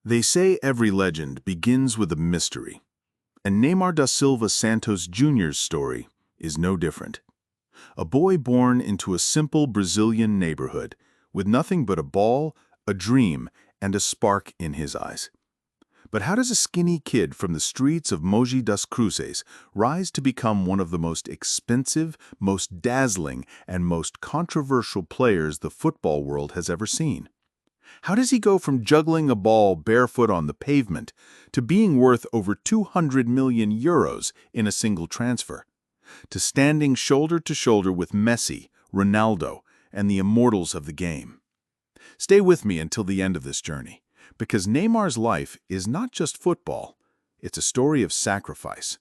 They say every legend begins with a mystery, and Neymar da Silva Santos Jr.'s story is no different. A boy born into a simple Brazilian neighborhood, with nothing but a ball, a dream, and a spark in his eyes. But how does a skinny kid from the streets of Mogi das Cruzes rise to become one of the most expensive, most dazzling, and most controversial players the football world has ever seen? How does he go from juggling a ball barefoot on the pavement to being worth over 200 million euros in a single transfer, to standing shoulder to shoulder with Messi, Ronaldo, and the immortals of the game? Stay with me until the end of this journey, because Neymar's life is not just football. It's a story of sacrifice.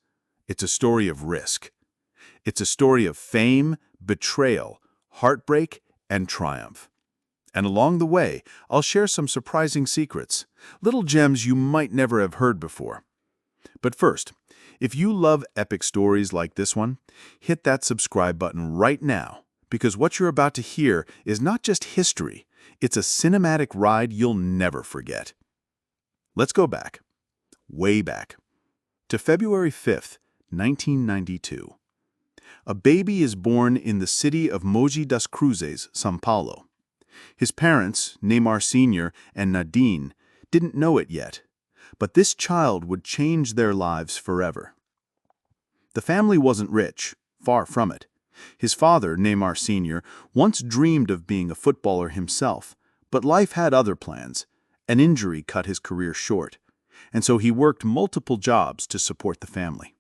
It's a story of risk. It's a story of fame, betrayal, heartbreak, and triumph. And along the way, I'll share some surprising secrets, little gems you might never have heard before. But first, if you love epic stories like this one, hit that subscribe button right now, because what you're about to hear is not just history, it's a cinematic ride you'll never forget. Let's go back, way back, to February 5th, 1992. A baby is born in the city of Mogi das Cruzes, São Paulo. His parents, Neymar Sr. and Nadine, didn't know it yet, but this child would change their lives forever. The family wasn't rich, far from it. His father, Neymar Sr., once dreamed of being a footballer himself, but life had other plans. An injury cut his career short, and so he worked multiple jobs to support the family.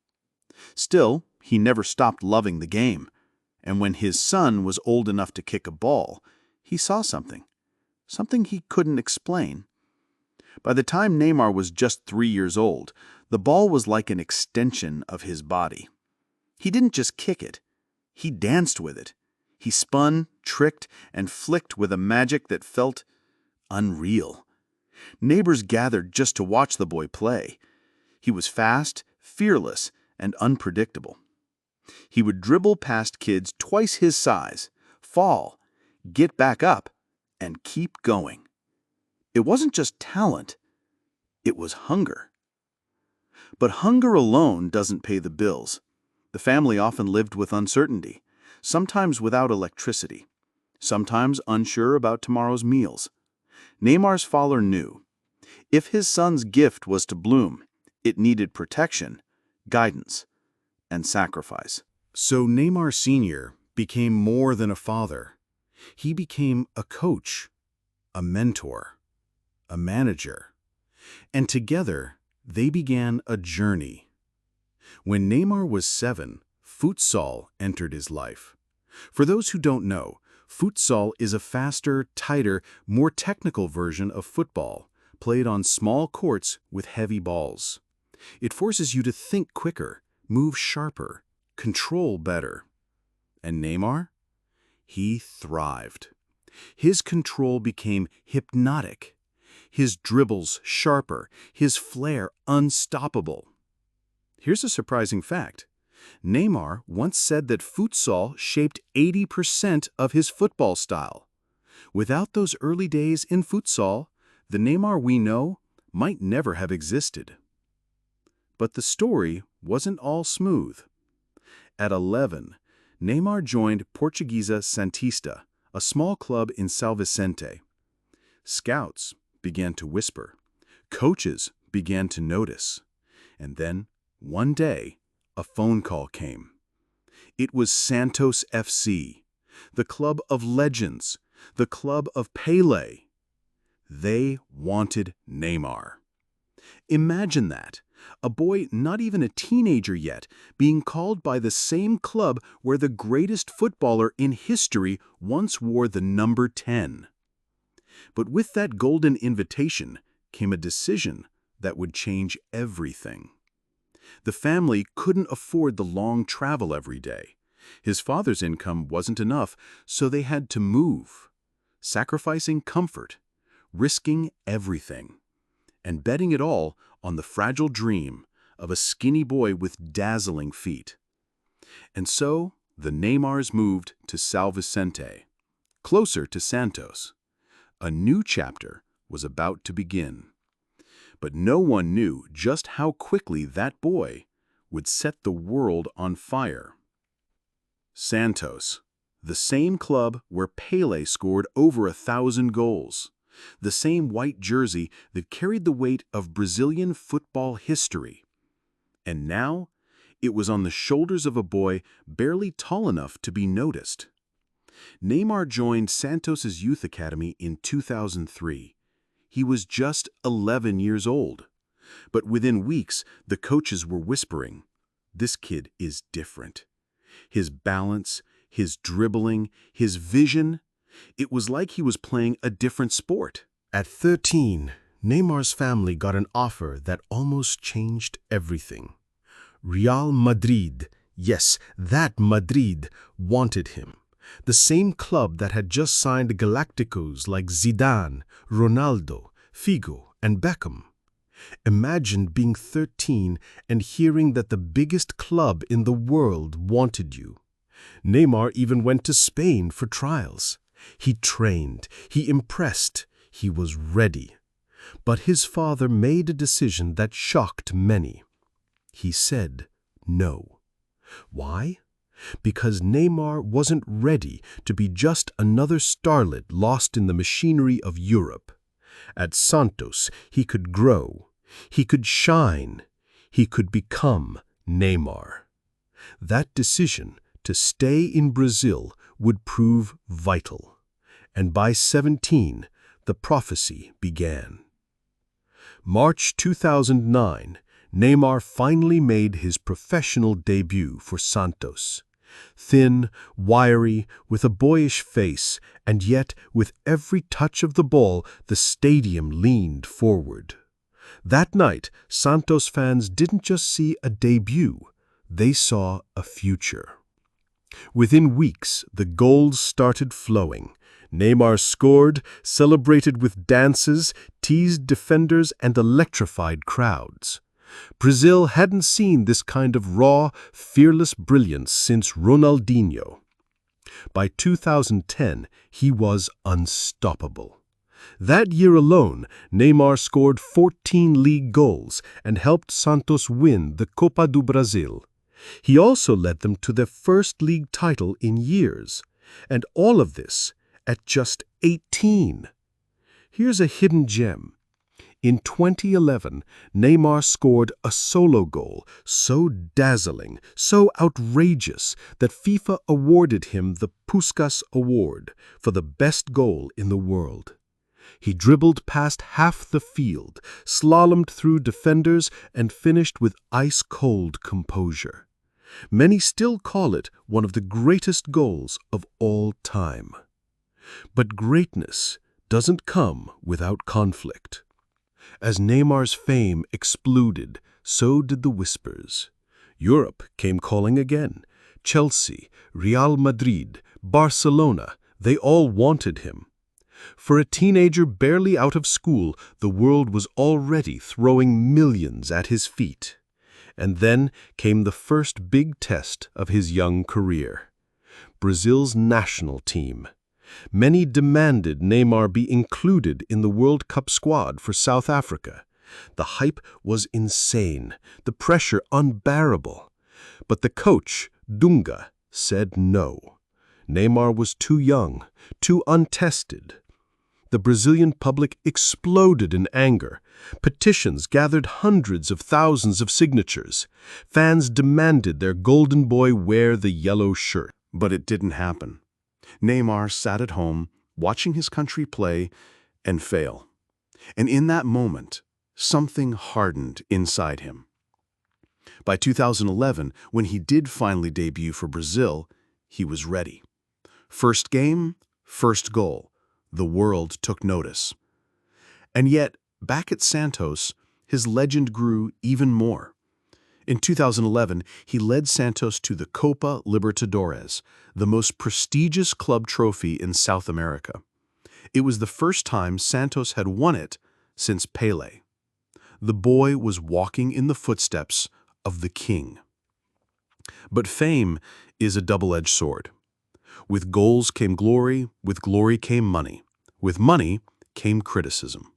Still, he never stopped loving the game, and when his son was old enough to kick a ball, he saw something he couldn't explain. By the time Neymar was just 3 years old, the ball was like an extension of his body. He didn't just kick it, he danced with it. He spun, tricked, and flicked with a magic that felt unreal. Neighbors gathered just to watch the boy play. He was fast, fearless, and unpredictable. He would dribble past kids twice his size, fall, get back up, and keep going. It wasn't just talent, it was hunger. But hunger alone doesn't pay the bills. The family often lived with uncertainty, sometimes without electricity, sometimes unsure about tomorrow's meals. Neymar's father knew, if his son's gift was to bloom, it needed protection, guidance, and sacrifice. So Neymar Sr. became more than a father. He became a coach, a mentor, a manager, and together they began a journey. When Neymar was 7, futsal entered his life. For those who don't know, futsal is a faster, tighter, more technical version of football, played on small courts with heavy balls. It forces you to think quicker, move sharper, control better. And Neymar? He thrived. His control became hypnotic, his dribbles sharper, his flair unstoppable. Here's a surprising fact. Neymar once said that futsal shaped 80% of his football style. Without those early days in futsal, the Neymar we know might never have existed. But the story wasn't all smooth. At 11, Neymar joined Portuguesa Santista, a small club in São Vicente. Scouts began to whisper. Coaches began to notice. And then, one day, a phone call came. It was Santos FC, the club of legends, the club of Pelé. They wanted Neymar. Imagine that. A boy not even a teenager yet, being called by the same club where the greatest footballer in history once wore the number 10. But with that golden invitation came a decision that would change everything. The family couldn't afford the long travel every day. His father's income wasn't enough, so they had to move, sacrificing comfort, risking everything, and betting it all on the fragile dream of a skinny boy with dazzling feet. And so the Neymars moved to São Vicente, closer to Santos. A new chapter was about to begin. But no one knew just how quickly that boy would set the world on fire. Santos, the same club where Pelé scored over 1,000 goals, the same white jersey that carried the weight of Brazilian football history. And now, it was on the shoulders of a boy barely tall enough to be noticed. Neymar joined Santos's youth academy in 2003. He was just 11 years old. But within weeks, the coaches were whispering, "This kid is different." His balance, his dribbling, his vision, it was like he was playing a different sport. At 13, Neymar's family got an offer that almost changed everything. Real Madrid, yes, that Madrid, wanted him. The same club that had just signed Galacticos like Zidane, Ronaldo, Figo, and Beckham. Imagine being 13 and hearing that the biggest club in the world wanted you. Neymar even went to Spain for trials. He trained, he impressed, he was ready. But his father made a decision that shocked many. He said no. Why? Because Neymar wasn't ready to be just another starlet lost in the machinery of Europe. At Santos, he could grow, he could shine, he could become Neymar. That decision to stay in Brazil would prove vital. And by 17, the prophecy began. March 2009, Neymar finally made his professional debut for Santos. Thin, wiry, with a boyish face, and yet with every touch of the ball, the stadium leaned forward. That night, Santos fans didn't just see a debut, they saw a future. Within weeks, the goals started flowing. Neymar scored, celebrated with dances, teased defenders, and electrified crowds. Brazil hadn't seen this kind of raw, fearless brilliance since Ronaldinho. By 2010, he was unstoppable. That year alone, Neymar scored 14 league goals and helped Santos win the Copa do Brasil. He also led them to their first league title in years. And all of this at just 18. Here's a hidden gem. In 2011, Neymar scored a solo goal so dazzling, so outrageous, that FIFA awarded him the Puskás Award for the best goal in the world. He dribbled past half the field, slalomed through defenders, and finished with ice-cold composure. Many still call it one of the greatest goals of all time. But greatness doesn't come without conflict. As Neymar's fame exploded, so did the whispers. Europe came calling again. Chelsea, Real Madrid, Barcelona, they all wanted him. For a teenager barely out of school, the world was already throwing millions at his feet. And then came the first big test of his young career. Brazil's national team. Many demanded Neymar be included in the World Cup squad for South Africa. The hype was insane, the pressure unbearable. But the coach, Dunga, said no. Neymar was too young, too untested. The Brazilian public exploded in anger. Petitions gathered hundreds of thousands of signatures. Fans demanded their golden boy wear the yellow shirt. But it didn't happen. Neymar sat at home, watching his country play and fail. And in that moment, something hardened inside him. By 2011, when he did finally debut for Brazil, he was ready. First game, first goal. The world took notice. And yet, back at Santos, his legend grew even more. In 2011, he led Santos to the Copa Libertadores, the most prestigious club trophy in South America. It was the first time Santos had won it since Pelé. The boy was walking in the footsteps of the king. But fame is a double-edged sword. With goals came glory, with glory came money. With money came criticism.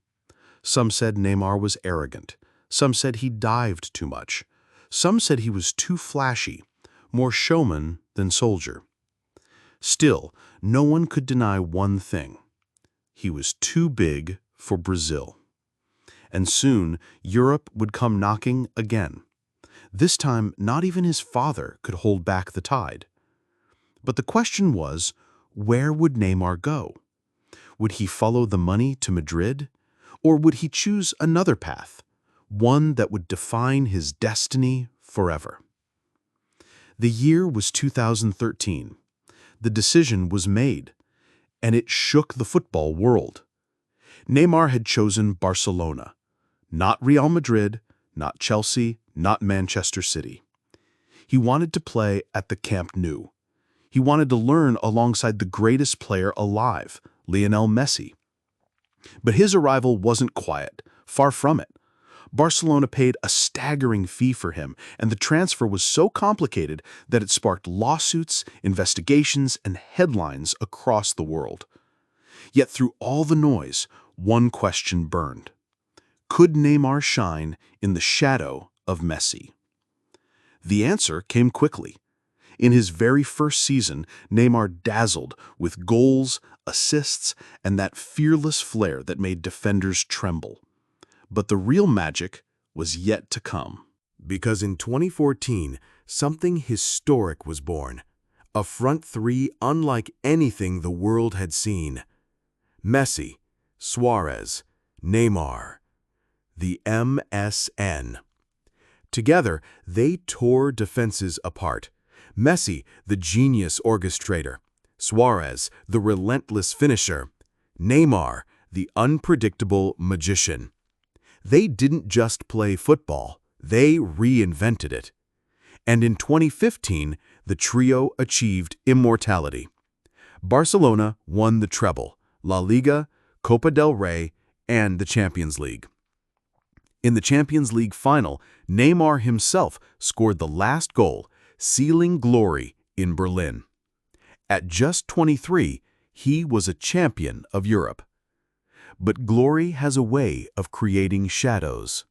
Some said Neymar was arrogant. Some said he dived too much. Some said he was too flashy, more showman than soldier. Still, no one could deny one thing. He was too big for Brazil. And soon, Europe would come knocking again. This time, not even his father could hold back the tide. But the question was, where would Neymar go? Would he follow the money to Madrid? Or would he choose another path, one that would define his destiny forever? The year was 2013. The decision was made, and it shook the football world. Neymar had chosen Barcelona, not Real Madrid, not Chelsea, not Manchester City. He wanted to play at the Camp Nou. He wanted to learn alongside the greatest player alive, Lionel Messi. But his arrival wasn't quiet, far from it. Barcelona paid a staggering fee for him, and the transfer was so complicated that it sparked lawsuits, investigations, and headlines across the world. Yet through all the noise, one question burned. Could Neymar shine in the shadow of Messi? The answer came quickly. In his very first season, Neymar dazzled with goals, assists, and that fearless flair that made defenders tremble. But the real magic was yet to come. Because in 2014, something historic was born. A front three unlike anything the world had seen. Messi, Suarez, Neymar. The MSN. Together, they tore defenses apart. Messi, the genius orchestrator. Suarez, the relentless finisher. Neymar, the unpredictable magician. They didn't just play football, they reinvented it. And in 2015, the trio achieved immortality. Barcelona won the treble, La Liga, Copa del Rey, and the Champions League. In the Champions League final, Neymar himself scored the last goal, sealing glory in Berlin. At just 23, he was a champion of Europe. But glory has a way of creating shadows.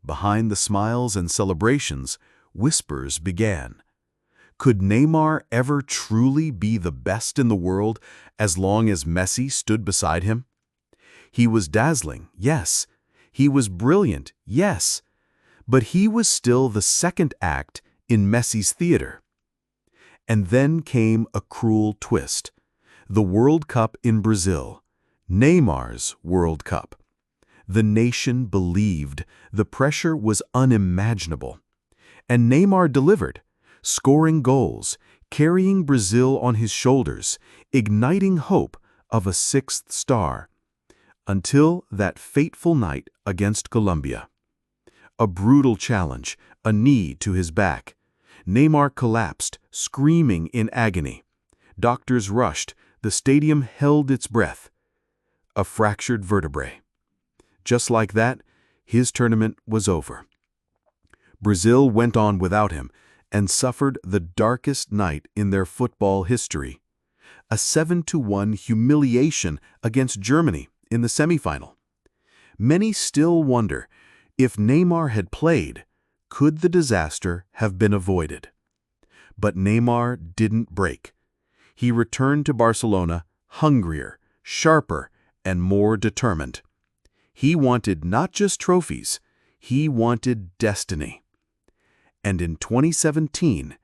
Behind the smiles and celebrations, whispers began. Could Neymar ever truly be the best in the world as long as Messi stood beside him? He was dazzling, yes. He was brilliant, yes. But he was still the second act in Messi's theater. And then came a cruel twist. The World Cup in Brazil. Neymar's World Cup. The nation believed. The pressure was unimaginable. And Neymar delivered, scoring goals, carrying Brazil on his shoulders, igniting hope of a sixth star. Until that fateful night against Colombia. A brutal challenge, a knee to his back. Neymar collapsed, screaming in agony. Doctors rushed. The stadium held its breath. A fractured vertebrae. Just like that, his tournament was over. Brazil went on without him and suffered the darkest night in their football history. A 7-1 humiliation against Germany in the semifinal. Many still wonder, if Neymar had played, could the disaster have been avoided? But Neymar didn't break. He returned to Barcelona hungrier, sharper, and more determined. He wanted not just trophies, he wanted destiny. And in 2017,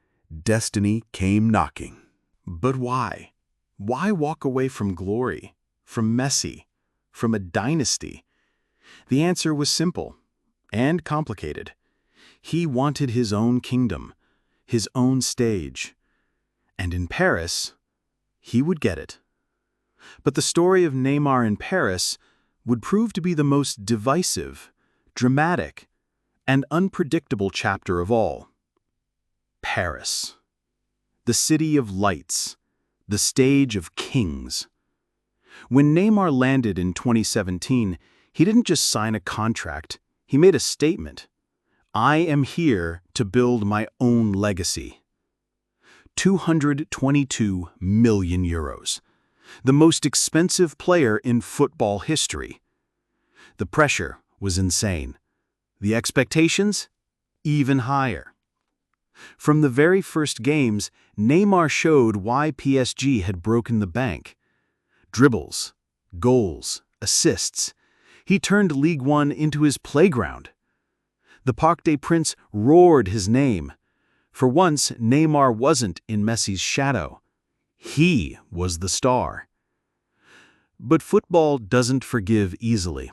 destiny came knocking. But why? Why walk away from glory, from Messi, from a dynasty? The answer was simple and complicated. He wanted his own kingdom, his own stage. And in Paris, he would get it. But the story of Neymar in Paris would prove to be the most divisive, dramatic, and unpredictable chapter of all. Paris. The city of lights, the stage of kings. When Neymar landed in 2017, he didn't just sign a contract, he made a statement. I am here to build my own legacy. 222 million euros. The most expensive player in football history. The pressure was insane. The expectations? Even higher. From the very first games, Neymar showed why PSG had broken the bank. Dribbles, goals, assists. He turned Ligue 1 into his playground. The Parc des Princes roared his name. For once, Neymar wasn't in Messi's shadow. He was the star. But football doesn't forgive easily.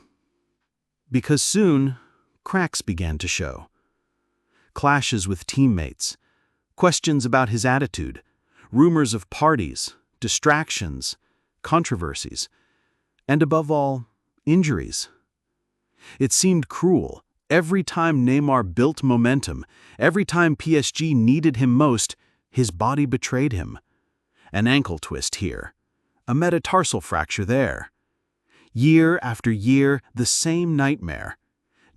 Because soon, cracks began to show. Clashes with teammates, questions about his attitude, rumors of parties, distractions, controversies, and above all, injuries. It seemed cruel. Every time Neymar built momentum, every time PSG needed him most, his body betrayed him. An ankle twist here, a metatarsal fracture there. Year after year, the same nightmare.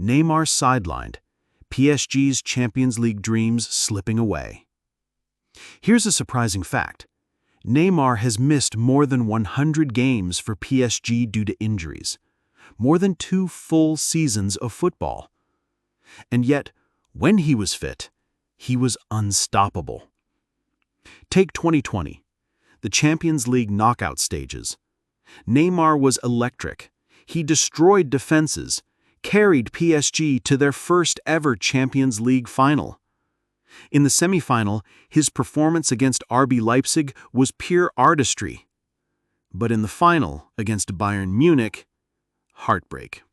Neymar sidelined, PSG's Champions League dreams slipping away. Here's a surprising fact. Neymar has missed more than 100 games for PSG due to injuries. More than 2 full seasons of football. And yet, when he was fit, he was unstoppable. Take 2020, the Champions League knockout stages. Neymar was electric. He destroyed defenses, carried PSG to their first ever Champions League final. In the semifinal, his performance against RB Leipzig was pure artistry. But in the final, against Bayern Munich, heartbreak.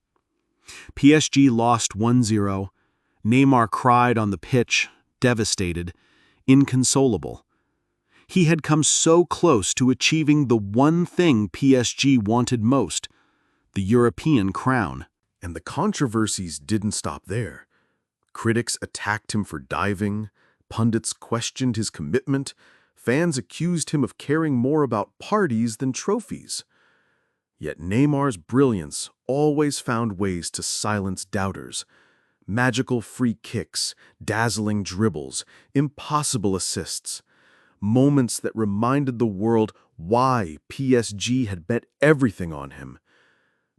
PSG lost 1-0. Neymar cried on the pitch, devastated, inconsolable. He had come so close to achieving the one thing PSG wanted most, the European crown. And the controversies didn't stop there. Critics attacked him for diving, pundits questioned his commitment, fans accused him of caring more about parties than trophies. Yet Neymar's brilliance always found ways to silence doubters. Magical free kicks, dazzling dribbles, impossible assists. Moments that reminded the world why PSG had bet everything on him.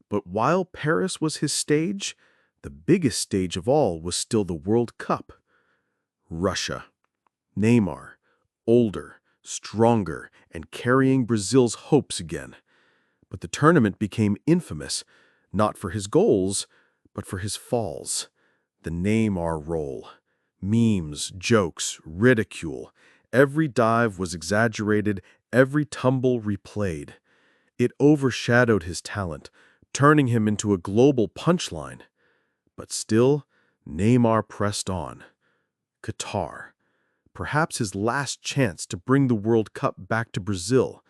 But while Paris was his stage, the biggest stage of all was still the World Cup. Russia. Neymar, older, stronger, and carrying Brazil's hopes again. But the tournament became infamous, not for his goals, but for his falls. The Neymar roll. Memes, jokes, ridicule. Every dive was exaggerated, every tumble replayed. It overshadowed his talent, turning him into a global punchline. But still, Neymar pressed on. Qatar. Perhaps his last chance to bring the World Cup back to Brazil.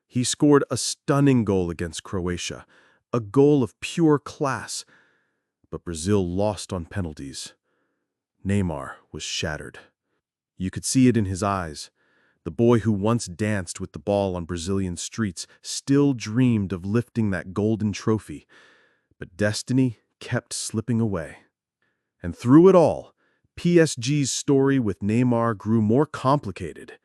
He scored a stunning goal against Croatia, a goal of pure class. But Brazil lost on penalties. Neymar was shattered. You could see it in his eyes. The boy who once danced with the ball on Brazilian streets still dreamed of lifting that golden trophy. But destiny kept slipping away. And through it all, PSG's story with Neymar grew more complicated.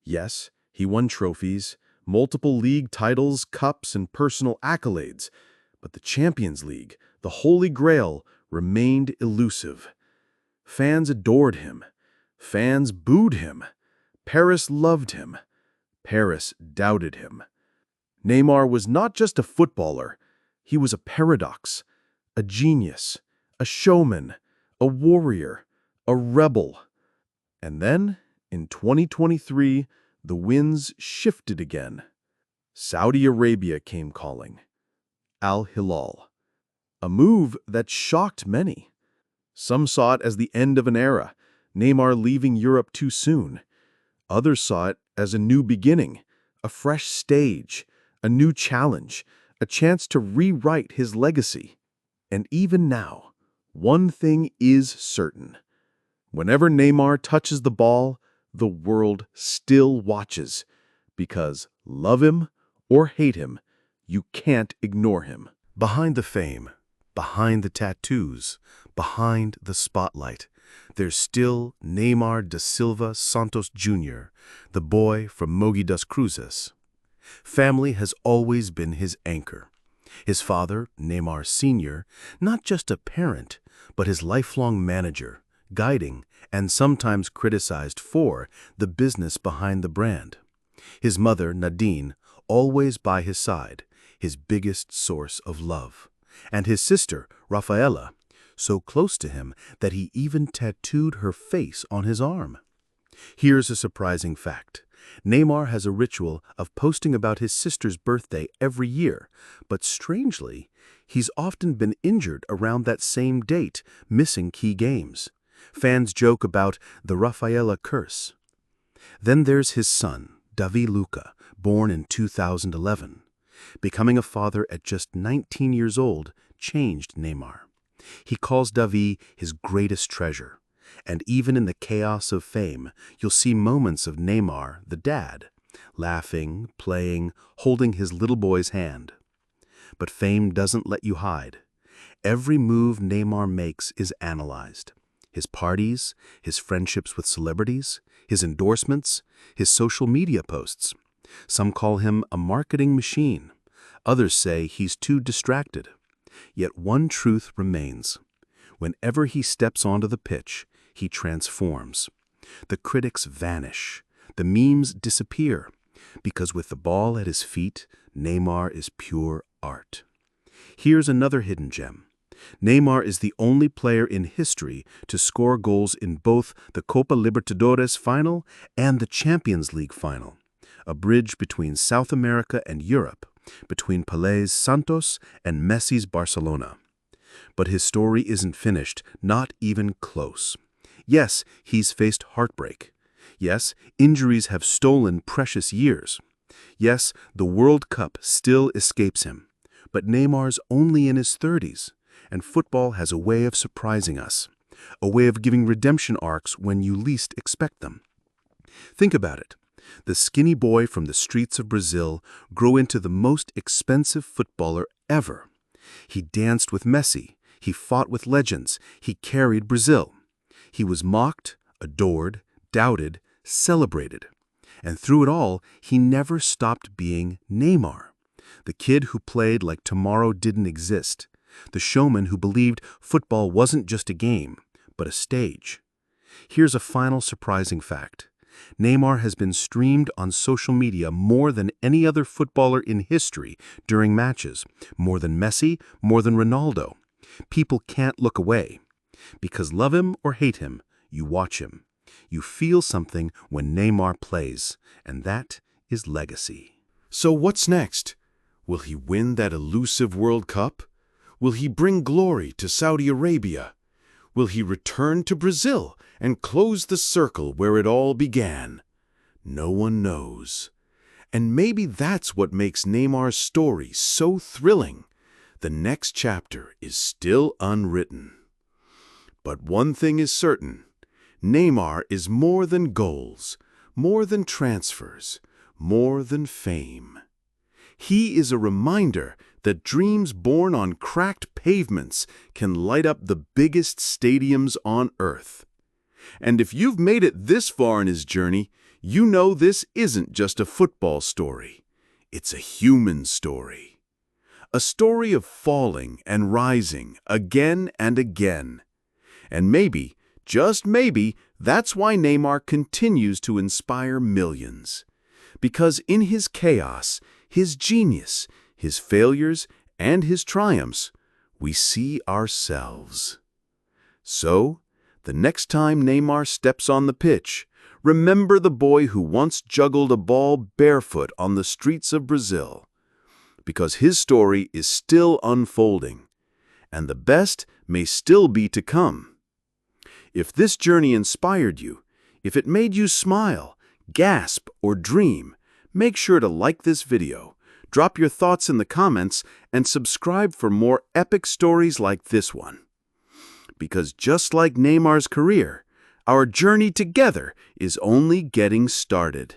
Yes, he won trophies, multiple league titles, cups, and personal accolades. But the Champions League, the Holy Grail, remained elusive. Fans adored him. Fans booed him. Paris loved him. Paris doubted him. Neymar was not just a footballer. He was a paradox, a genius, a showman, a warrior, a rebel. And then, in 2023, the winds shifted again. Saudi Arabia came calling. Al Hilal. A move that shocked many. Some saw it as the end of an era, Neymar leaving Europe too soon. Others saw it as a new beginning, a fresh stage, a new challenge, a chance to rewrite his legacy. And even now, one thing is certain. Whenever Neymar touches the ball, the world still watches. Because love him or hate him, you can't ignore him. Behind the fame, behind the tattoos, behind the spotlight, there's still Neymar da Silva Santos Jr., the boy from Mogi das Cruzes. Family has always been his anchor. His father, Neymar Sr., not just a parent, but his lifelong manager, guiding and sometimes criticized for the business behind the brand. His mother, Nadine, always by his side, his biggest source of love. And his sister, Rafaela, so close to him that he even tattooed her face on his arm. Here's a surprising fact. Neymar has a ritual of posting about his sister's birthday every year, but strangely, he's often been injured around that same date, missing key games. Fans joke about the Rafaela curse. Then there's his son, Davi Luca, born in 2011. Becoming a father at just 19 years old changed Neymar. He calls Davi his greatest treasure. And even in the chaos of fame, you'll see moments of Neymar, the dad, laughing, playing, holding his little boy's hand. But fame doesn't let you hide. Every move Neymar makes is analyzed. His parties, his friendships with celebrities, his endorsements, his social media posts. Some call him a marketing machine. Others say he's too distracted. Yet one truth remains. Whenever he steps onto the pitch, he transforms. The critics vanish. The memes disappear. Because with the ball at his feet, Neymar is pure art. Here's another hidden gem. Neymar is the only player in history to score goals in both the Copa Libertadores final and the Champions League final, a bridge between South America and Europe, between Pelé's Santos and Messi's Barcelona. But his story isn't finished, not even close. Yes, he's faced heartbreak. Yes, injuries have stolen precious years. Yes, the World Cup still escapes him. But Neymar's only in his 30s, and football has a way of surprising us, a way of giving redemption arcs when you least expect them. Think about it. The skinny boy from the streets of Brazil grew into the most expensive footballer ever. He danced with Messi. He fought with legends. He carried Brazil. He was mocked, adored, doubted, celebrated. And through it all, he never stopped being Neymar, the kid who played like tomorrow didn't exist, the showman who believed football wasn't just a game, but a stage. Here's a final surprising fact. Neymar has been streamed on social media more than any other footballer in history during matches, more than Messi, more than Ronaldo. People can't look away. Because love him or hate him, you watch him. You feel something when Neymar plays, and that is legacy. So what's next? Will he win that elusive World Cup? Will he bring glory to Saudi Arabia? Will he return to Brazil and close the circle where it all began? No one knows. And maybe that's what makes Neymar's story so thrilling. The next chapter is still unwritten. But one thing is certain. Neymar is more than goals, more than transfers, more than fame. He is a reminder that dreams born on cracked pavements can light up the biggest stadiums on earth. And if you've made it this far in his journey, you know this isn't just a football story. It's a human story. A story of falling and rising again and again. And maybe, just maybe, that's why Neymar continues to inspire millions. Because in his chaos, his genius, his failures, and his triumphs, we see ourselves. So, the next time Neymar steps on the pitch, remember the boy who once juggled a ball barefoot on the streets of Brazil. Because his story is still unfolding, and the best may still be to come. If this journey inspired you, if it made you smile, gasp, or dream, make sure to like this video, drop your thoughts in the comments, and subscribe for more epic stories like this one. Because just like Neymar's career, our journey together is only getting started.